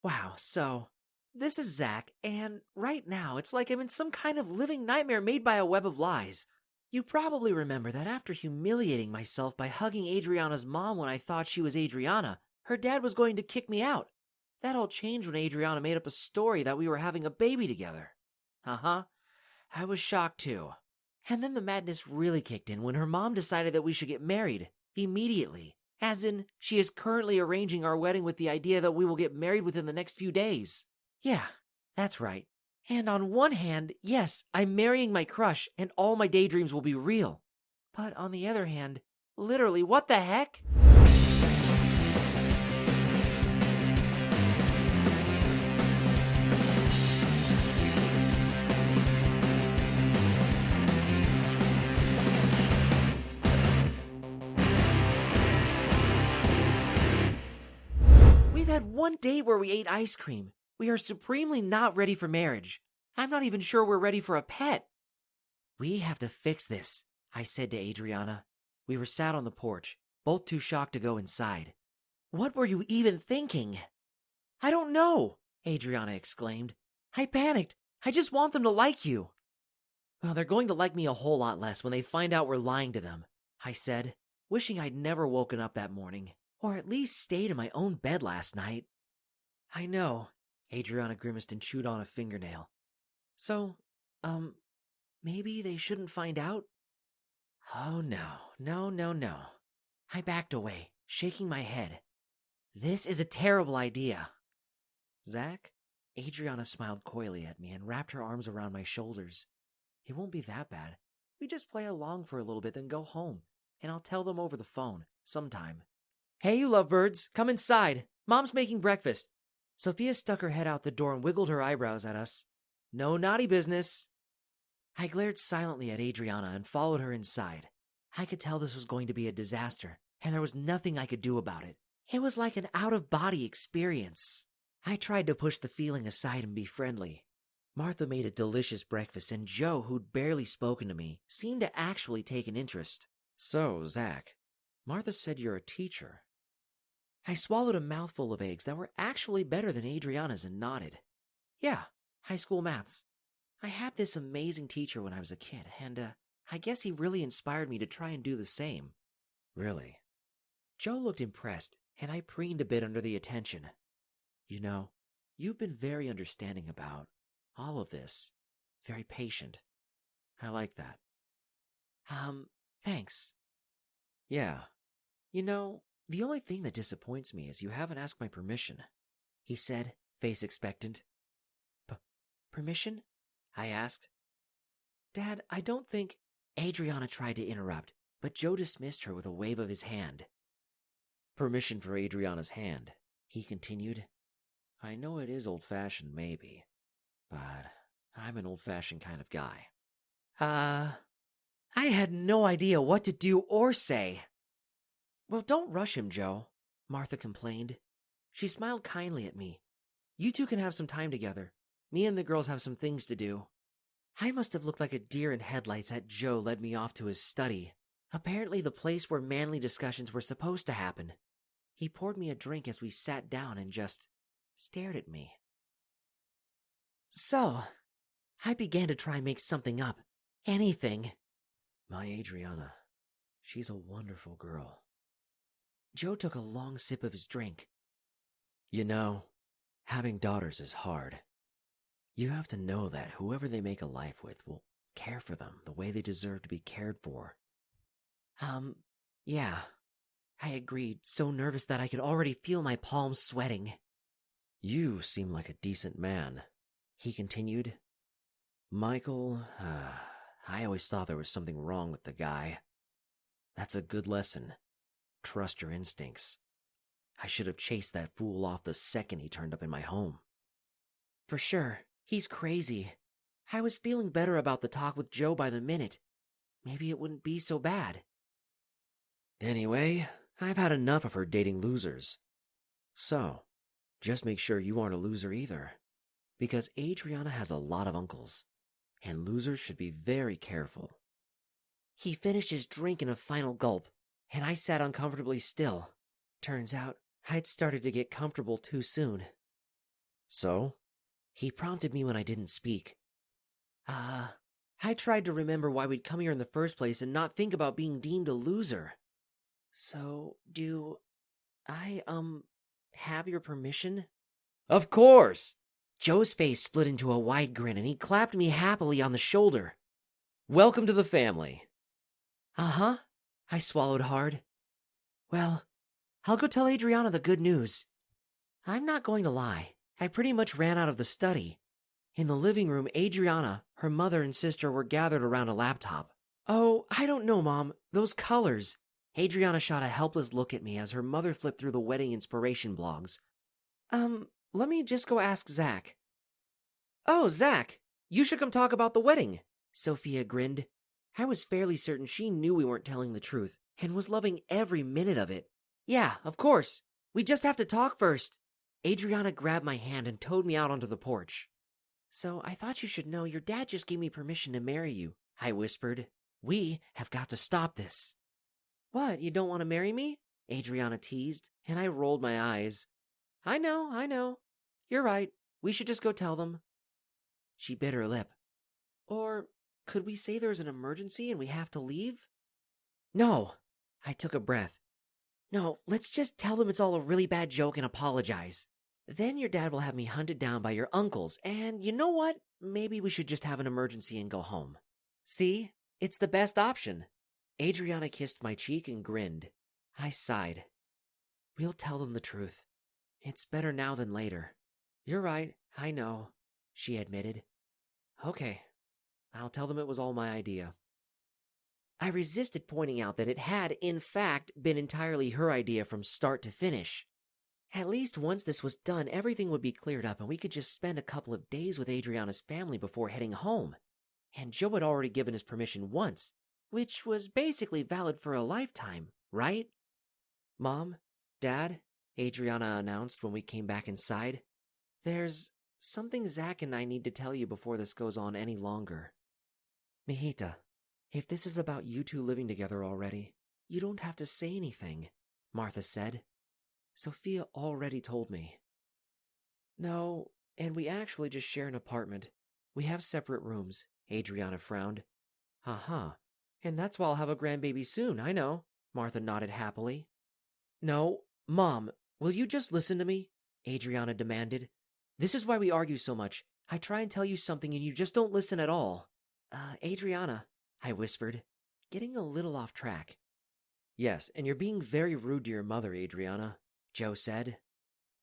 Wow, so this is Zach, and right now it's like I'm in some kind of living nightmare made by a web of lies. You probably remember that after humiliating myself by hugging Adriana's mom when I thought she was Adriana, her dad was going to kick me out. That all changed when Adriana made up a story that we were having a baby together. Uh-huh. I was shocked too. And then the madness really kicked in when her mom decided that we should get married immediately. As in, she is currently arranging our wedding with the idea that we will get married within the next few days. Yeah, that's right. And on one hand, yes, I'm marrying my crush and all my daydreams will be real. But on the other hand, literally, what the heck? We've had one date where we ate ice cream. We are supremely not ready for marriage. I'm not even sure we're ready for a pet. We have to fix this, I said to Adriana. We were sat on the porch, both too shocked to go inside. What were you even thinking? I don't know, Adriana exclaimed. I panicked. I just want them to like you. Well, they're going to like me a whole lot less when they find out we're lying to them, I said, wishing I'd never woken up that morning, or at least stayed in my own bed last night. I know, Adriana grimaced and chewed on a fingernail. So, maybe they shouldn't find out? Oh no. I backed away, shaking my head. This is a terrible idea. Zach? Adriana smiled coyly at me and wrapped her arms around my shoulders. It won't be that bad. We just play along for a little bit, then go home, and I'll tell them over the phone, sometime. Hey, you lovebirds, come inside. Mom's making breakfast. Sophia stuck her head out the door and wiggled her eyebrows at us. No naughty business. I glared silently at Adriana and followed her inside. I could tell this was going to be a disaster, and there was nothing I could do about it. It was like an out-of-body experience. I tried to push the feeling aside and be friendly. Martha made a delicious breakfast, and Joe, who'd barely spoken to me, seemed to actually take an interest. So, Zach, Martha said you're a teacher. I swallowed a mouthful of eggs that were actually better than Adriana's and nodded. Yeah, high school maths. I had this amazing teacher when I was a kid, and I guess he really inspired me to try and do the same. Really? Joe looked impressed, and I preened a bit under the attention. You know, you've been very understanding about all of this. Very patient. I like that. Thanks. Yeah. You know, the only thing that disappoints me is you haven't asked my permission, he said, face expectant. Permission? I asked. Dad, I don't think... Adriana tried to interrupt, but Joe dismissed her with a wave of his hand. Permission for Adriana's hand, he continued. I know it is old-fashioned, maybe, but I'm an old-fashioned kind of guy. I had no idea what to do or say. Well, don't rush him, Joe, Martha complained. She smiled kindly at me. You two can have some time together. Me and the girls have some things to do. I must have looked like a deer in headlights as Joe led me off to his study, apparently the place where manly discussions were supposed to happen. He poured me a drink as we sat down and just stared at me. So, I began to try and make something up. Anything. My Adriana, she's a wonderful girl. Joe took a long sip of his drink. You know, having daughters is hard. You have to know that whoever they make a life with will care for them the way they deserve to be cared for. Yeah. I agreed, so nervous that I could already feel my palms sweating. You seem like a decent man, he continued. Michael, I always thought there was something wrong with the guy. That's a good lesson. Trust your instincts. I should have chased that fool off the second he turned up in my home. For sure. He's crazy. I was feeling better about the talk with Joe by the minute. Maybe it wouldn't be so bad. Anyway, I've had enough of her dating losers. So, just make sure you aren't a loser either. Because Adriana has a lot of uncles, and losers should be very careful. He finished his drink in a final gulp, and I sat uncomfortably still. Turns out, I'd started to get comfortable too soon. So? He prompted me when I didn't speak. I tried to remember why we'd come here in the first place and not think about being deemed a loser. So, do I, have your permission? Of course! Joe's face split into a wide grin and he clapped me happily on the shoulder. Welcome to the family. Uh-huh. I swallowed hard. Well, I'll go tell Adriana the good news. I'm not going to lie. I pretty much ran out of the study. In the living room, Adriana, her mother, and sister were gathered around a laptop. Oh, I don't know, Mom. Those colors. Adriana shot a helpless look at me as her mother flipped through the wedding inspiration blogs. Let me just go ask Zach. Oh, Zach, you should come talk about the wedding. Sophia grinned. I was fairly certain she knew we weren't telling the truth and was loving every minute of it. Yeah, of course. We just have to talk first. Adriana grabbed my hand and towed me out onto the porch. So I thought you should know your dad just gave me permission to marry you, I whispered. We have got to stop this. What, you don't want to marry me? Adriana teased, and I rolled my eyes. I know. You're right. We should just go tell them. She bit her lip. Or could we say there's an emergency and we have to leave? No. I took a breath. No, let's just tell them it's all a really bad joke and apologize. Then your dad will have me hunted down by your uncles, and you know what? Maybe we should just have an emergency and go home. See? It's the best option. Adriana kissed my cheek and grinned. I sighed. We'll tell them the truth. It's better now than later. You're right, I know, she admitted. Okay, I'll tell them it was all my idea. I resisted pointing out that it had, in fact, been entirely her idea from start to finish. At least once this was done, everything would be cleared up and we could just spend a couple of days with Adriana's family before heading home. And Joe had already given his permission once, which was basically valid for a lifetime, right? Mom, Dad, Adriana announced when we came back inside. There's something Zach and I need to tell you before this goes on any longer. Mijita, if this is about you two living together already, you don't have to say anything, Martha said. Sophia already told me. No, and we actually just share an apartment. We have separate rooms, Adriana frowned. Uh-huh, and that's why I'll have a grandbaby soon, I know, Martha nodded happily. No, Mom, will you just listen to me? Adriana demanded. This is why we argue so much. I try and tell you something and you just don't listen at all. Adriana, I whispered, getting a little off track. Yes, and you're being very rude to your mother, Adriana, Joe said.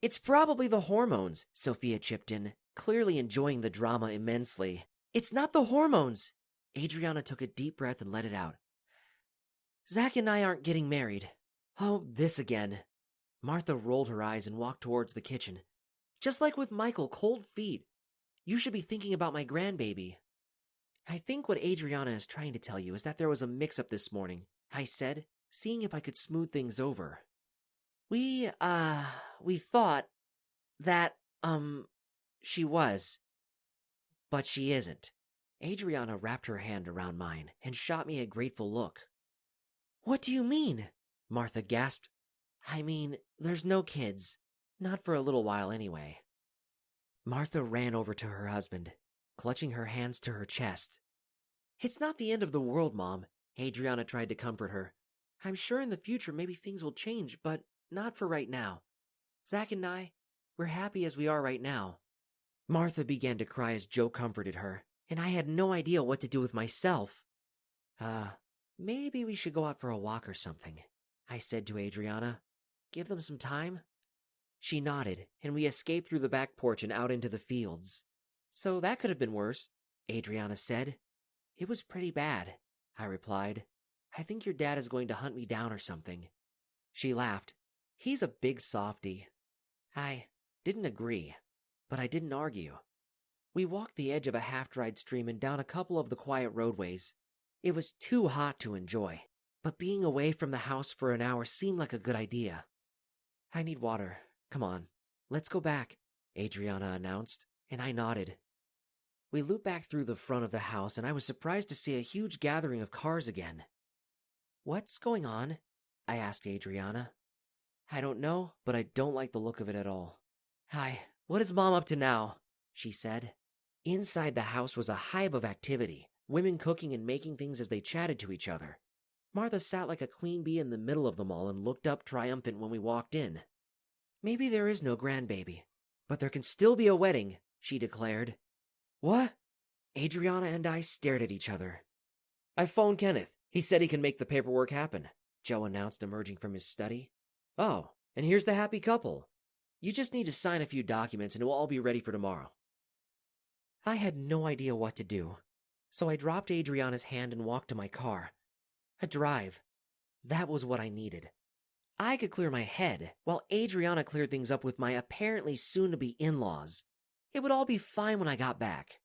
It's probably the hormones, Sophia chipped in, clearly enjoying the drama immensely. It's not the hormones. Adriana took a deep breath and let it out. Zach and I aren't getting married. Oh, this again. Martha rolled her eyes and walked towards the kitchen. Just like with Michael, cold feet. You should be thinking about my grandbaby. I think what Adriana is trying to tell you is that there was a mix-up this morning, I said, seeing if I could smooth things over. We thought that, she was. But she isn't. Adriana wrapped her hand around mine and shot me a grateful look. What do you mean? Martha gasped. I mean, there's no kids. Not for a little while anyway. Martha ran over to her husband, clutching her hands to her chest. It's not the end of the world, Mom. Adriana tried to comfort her. I'm sure in the future maybe things will change, but not for right now. Zach and I, we're happy as we are right now. Martha began to cry as Joe comforted her, and I had no idea what to do with myself. Maybe we should go out for a walk or something, I said to Adriana. Give them some time? She nodded, and we escaped through the back porch and out into the fields. So that could have been worse, Adriana said. It was pretty bad, I replied. I think your dad is going to hunt me down or something. She laughed. He's a big softy. I didn't agree, but I didn't argue. We walked the edge of a half-dried stream and down a couple of the quiet roadways. It was too hot to enjoy, but being away from the house for an hour seemed like a good idea. I need water. Come on, let's go back, Adriana announced, and I nodded. We looped back through the front of the house, and I was surprised to see a huge gathering of cars again. What's going on? I asked Adriana. I don't know, but I don't like the look of it at all. "What is Mom up to now?" she said. Inside the house was a hive of activity, women cooking and making things as they chatted to each other. Martha sat like a queen bee in the middle of them all and looked up triumphant when we walked in. "Maybe there is no grandbaby, but there can still be a wedding," she declared. "What?" Adriana and I stared at each other. "I phoned Kenneth. He said he can make the paperwork happen," Joe announced, emerging from his study. "Oh, and here's the happy couple. You just need to sign a few documents and it will all be ready for tomorrow." I had no idea what to do, so I dropped Adriana's hand and walked to my car. A drive. That was what I needed. I could clear my head, while Adriana cleared things up with my apparently soon-to-be in-laws. It would all be fine when I got back.